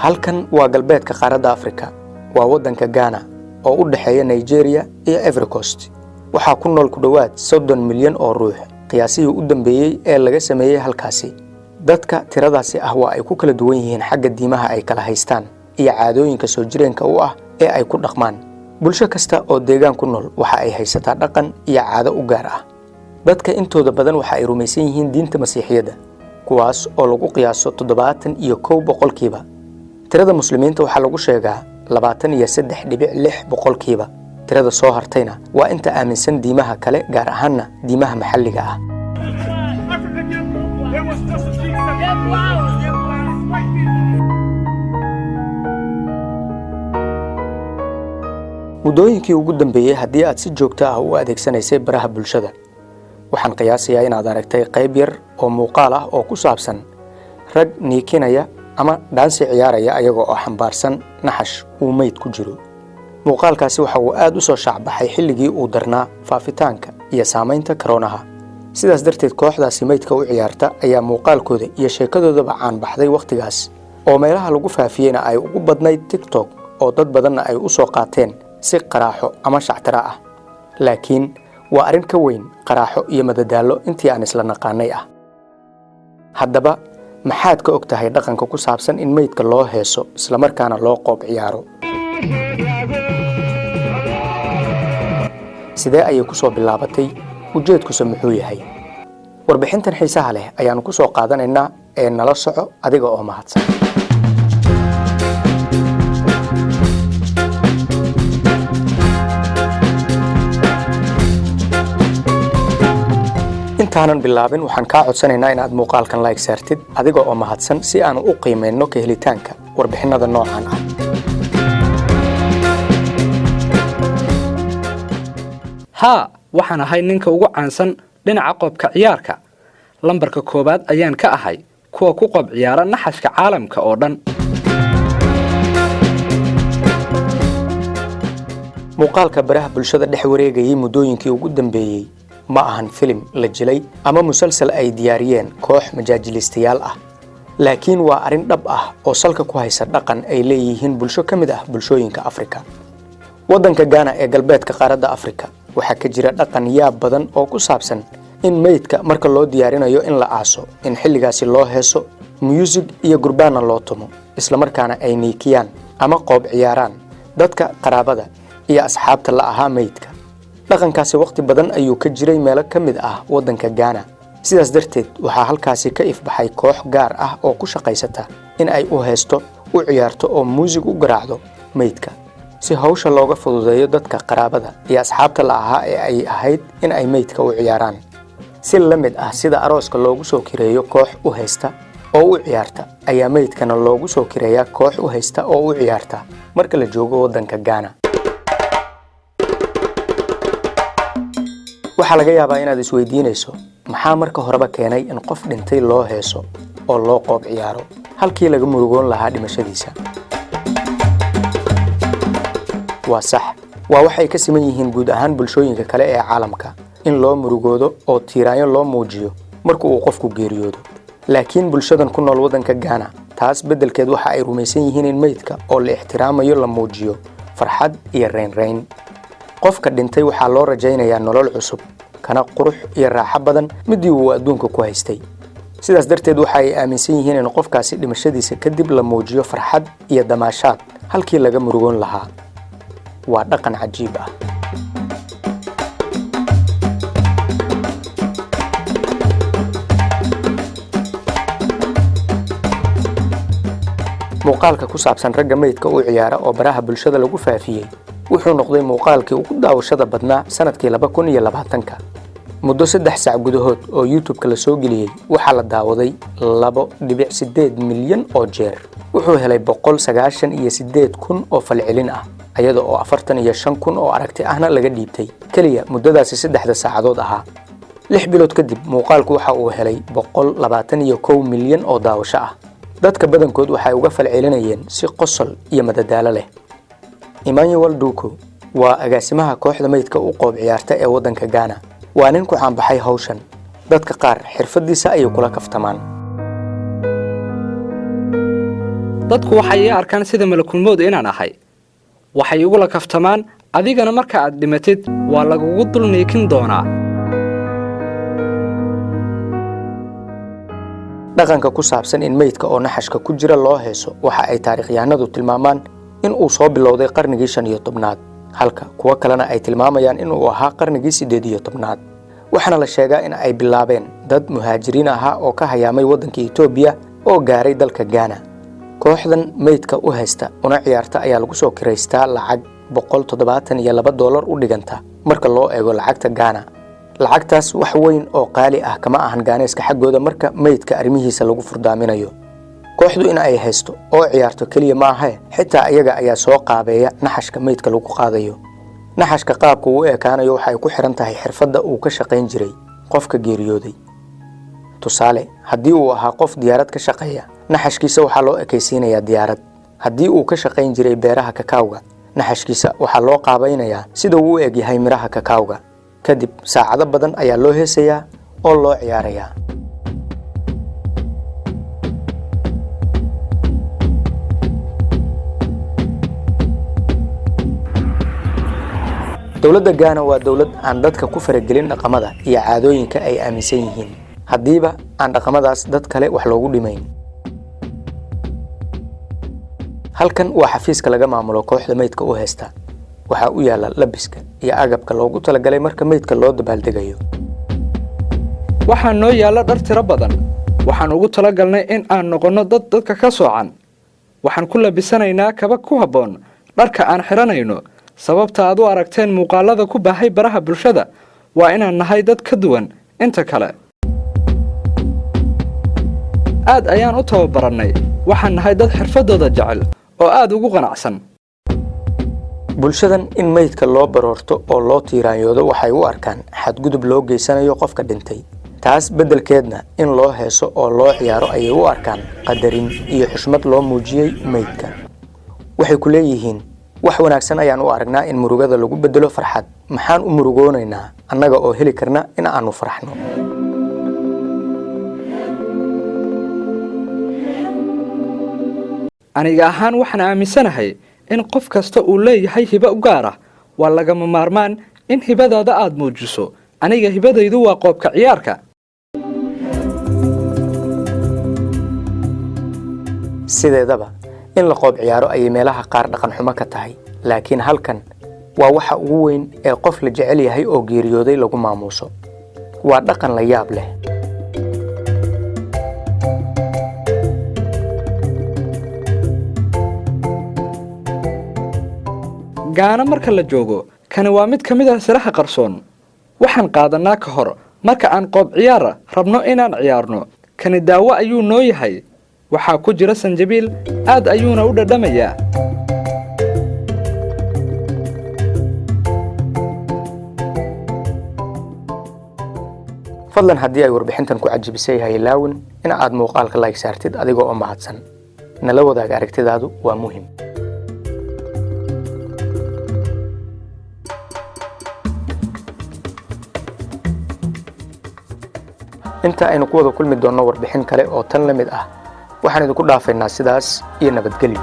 halkan waa galbeedka qaaradda Afrika waa wadanka Ghana oo u dhaxeeya Nigeria iyo Ivory Coast waxa ku nool ku dhawaad 30 milyan oo ruux qiyaasii u dambeeyay ee laga sameeyay halkaasi dadka tiradaasi ah waa ay ku kala duwan yihiin xagga diimaha ay kala haystaan iyo caadooyinka soo jireenka u ah ee ay ku dhaqmaan bulsho kasta oo deegaan ku nool waxa ay haysataa dhaqan iyo caado u gaar ah dadka intooda badan waxa ay rumaysan yihiin diinta Masiixiyadda kuwaas oo lagu qiyaaso 71% tirada muslimiinta waxa lagu sheegaa 23.6% tirada soo hartayna waa inta aaminsan diimaha kale gaar ahaanna diimaha maxalliga ah mudooyinkii ugu dambeeyay haddii aad si joogto ah u adeegsanaysay baraha bulshada waxaan qiyaasayaa inaad aragtay qayb yar oo muuqaal ah oo ku saabsan rag niikinaya ama dhaansi ciyaaraya ayagoo oo xambaarsan naxash uu meyd ku jiro muuqaalkaasi waxa uu aad u soo shacbaxay xilligii uu darnaa faafitaanka iyo saamaynta koronaha sidaas darteed kooxdaasi meydka u ciyaarta ayaa muuqaalkooda iyo sheekadoodaba caan baxday waqtigaas oo meelaha lagu faafiyeyna ay ugu badnayd TikTok oo dad badanna ay u soo qaateen si qaraaxo ama shactira ah laakiin waa arrin ka weyn qaraaxo iyo madadaalo intii aan isla naqaanay ah haddaba maxaad ka ogtahay dhaqanka ku saabsan in meydka loo heeso isla markaana loo qoob ciyaaro sidee ayay ku soo bilaabatay ujeedkuse muxuu yahay warbixintan xiisaha leh ayaanu ku soo qaadanaynaa ee nala soco adiga oo mahadsan intaanan bilaabin waxaan kaa codsanaynaa inaad muuqaalkan like saartid adiga oo mahadsan si aanu u qiimeeyno ka helitaanka warbixinada noocan ah haa waxaan ahay ninka ugu caansan dhinaca qoobka ciyaarka lambarka koowaad ayaan ka ahay kuwa ku qoob ciyaara naxashka caalamka oo dhan muuqaalka baraha bulshada dhex wareegayay muddooyinkii ugu dambeeyay ma ahan filim la jilay ama musalsal ay diyaariyeen koox majaajilistayaal ah laakiin waa arrin dhab ah oo salka ku haysa dhaqan ay leeyihiin bulsho ka mid ah bulshooyinka Afrika wadanka Ghana ee galbeedka qaaradda Afrika waxa ka jira dhaqan yaab badan oo ku saabsan in meydka marka loo diyaarinayo in la aaso in xilligaasi loo heeso music iyo gurbaana loo tumo isla markaana ay niikiyaan ama qoob ciyaaraan dadka qaraabada iyo asxaabta la ahaa meydka dhaqankaasi waqti badan ayuu ka jiray meelo ka mid ah wadanka Ghana sidaas darteed waxa halkaasi ka ifbaxay koox gaar ah oo ku shaqaysata in ay u heesto u ciyaarto oo music u garaacdo meydka si hawsha looga fududeeyo dadka qaraabada iyo asxaabta la ahaa ee ay ahayd in ay meydka u ciyaaraan si la mid ah sida arooska loogu soo kireeyo koox u heesta oo u ciyaarta ayaa meydkana loogu soo kireeyaa koox u heesta oo u ciyaarta marka la joogo wadanka Ghana waxa laga yaabaa inaad isweydiinayso maxaa marka horeba keenay in qof dhintay loo heeso oo loo qoob ciyaaro halkii laga murugoon lahaa dhimashadiisa waa sax waa waxay ka siman yihiin guud ahaan bulshooyinka kale ee caalamka in loo murugoodo oo tiiraanyo loo muujiyo marka uu qofku geeriyoodo laakiin bulshadan ku nool wadanka Ghana taas bedelkeed waxa ay rumaysan yihiin in meydka oo la ixtiraamayo la muujiyo farxad iyo reyn qofka dhintay waxa loo rajaynayaa nolol cusub kana qurux iyo raaxo badan midii uu adduunka ku haystay sidaas darteed waxa ay aaminsan yihiin in qofkaasi dhimashadiisa kadib la muujiyo farxad iyo damaashaad halkii laga murugoon lahaa waa dhaqan cajiib ah muuqaalka ku saabsan ragga meydka u ciyaara oo baraha bulshada lagu faafiyay wuxuu noqday muuqaalkii ugu daawashada badnaa sanadkii 2020 muddo 3 saac gudahood oo YouTube-ka la soo geliyay waxa la daawaday 2.8 milyan oo jeer wuxuu helay 198,000 oo falcelin ah iyada oo 45,000 oo aragti ahna laga dhiibtay kaliya muddadaasi 3 saacadood ahaa 6 bilood kadib muuqaalku waxa uu helay 121 milyan oo daawasho ah dadka badankood waxay uga falcelinayeen si qosol iyo madadaalo leh Emmanuel Duku waa agaasimaha kooxda meydka u qoob ciyaarta ee wadanka Ghana waa nin ku caan baxay hawshan dadka qaar xirfadiisa ay kula kaftamaan dadku waxay ii arkaan sida malakulmood inaan ahay waxay igu la kaftamaan adigana marka aad dhimatid waa lagugu dul niikin doonaa dhaqanka ku saabsan in meydka oo naxashka ku jira loo heeso waxa ay taariikhyahanadu tilmaamaan in uu soo bilowday qarnigii 15aad halka kuwa kalena ay tilmaamayaan in uu ahaa qarnigii 18aad waxaana la sheegaa in ay bilaabeen dad muhaajiriin ahaa oo ka hayaamay waddanka Itoobiya oo gaaray dalka Ghana kooxdan meydka u haysta una ciyaarta ayaa lagu soo kireystaa lacag $172 u dhiganta marka loo eego lacagta Ghana lacagtaas wax weyn oo qaali ah kama ahan Ghanaiska xaggooda marka meydka arrimihiisa lagu furdaaminayo kooxdu in ay haysto oo ciyaarto kaliya ma aha xitaa iyaga ayaa soo qaabeeya naxashka meydka lagu qaadayo naxashka qaabku uu ekaanayo waxa ay ku xiran tahay xirfadda uu ka shaqayn jiray qofka geeriyooday tusaale haddii uu ahaa qof diyaarad ka shaqeeya naxashkiisa waxaa loo ekaysiinayaa diyaarad haddii uu ka shaqayn jiray beeraha kakaawga naxashkiisa waxaa loo qaabaynayaa sida uu u eg yahay miraha kakaawga kadib saacado badan ayaa loo heesayaa oo loo ciyaarayaa dawladda Ghana waa dawlad aan dadka ku faragelin dhaqamada iyo caadooyinka ay aaminsan yihiin hadiiba aan dhaqamadaas dad kale wax loogu dhimayn halkan waa xafiiska laga maamulo kooxda meydka u haysta waxa u yaala labiska iyo agabka loogu talagalay marka meydka loo dabaaldegayo waxaan noo yaala dhar tiro badan waxaan ugu talagalnay in aan noqono dadka ka soocan waxaan ku labisanaynaa kaba ku haboon dharka aan xiranayno sababta aad u aragteen muuqaalada ku baahay baraha bulshada waa inaan nahay dad ka duwan inta kale aad ayaan u tababaranay waxaan nahay dad xirfadooda jecel oo aad ugu qanacsan bulshadan in meydka loo baroorto oo loo tiiraanyoodo waxay u arkaan xadgudub loo geysanayo qofka dhintay taas beddelkeedna in loo heeso oo loo ciyaaro ayay u arkaan qadarin iyo xushmad loo muujiyay meydka waxay ku leeyihiin wax wanaagsan ayaan u aragnaa in murugada lagu bedelo farxad maxaan u murugoonaynaa annaga oo heli karna in aanu farxno aniga ahaan waxaan aaminsanahay in qof kasta uu leeyahay hibo u gaar ah waa lagama maarmaan in hibadaada aad muujiso aniga hibadaydu waa qoobka ciyaarka sideedaba in la qoob ciyaaro ay meelaha qaar dhaqan xumo ka tahay laakiin halkan waa waxa ugu weyn ee qof la jecel yahay oo geeriyooday lagu maamuuso waa dhaqan la yaab leh Ghana marka la joogo kani waa mid kamid ah siraha qarsoon waxaan qaadanaa ka hor marka aan qoob ciyaar rabno inaan ciyaarno kani daawo ayuu noo yahay waxa ku jira sanjabiil aad ayuuna u dhadhamayaa fadlan haddii ay warbixintan ku cajibisay haylaawin in aad muuqaalka like saartid adiga oo mahadsan nala wadaag aragtidaadu waa muhiim inta aynu ku wada kulmi doonno warbixin kale oo tan la mid ah waxaan idinku dhaafaynaa sidaas iyo nabadgelyo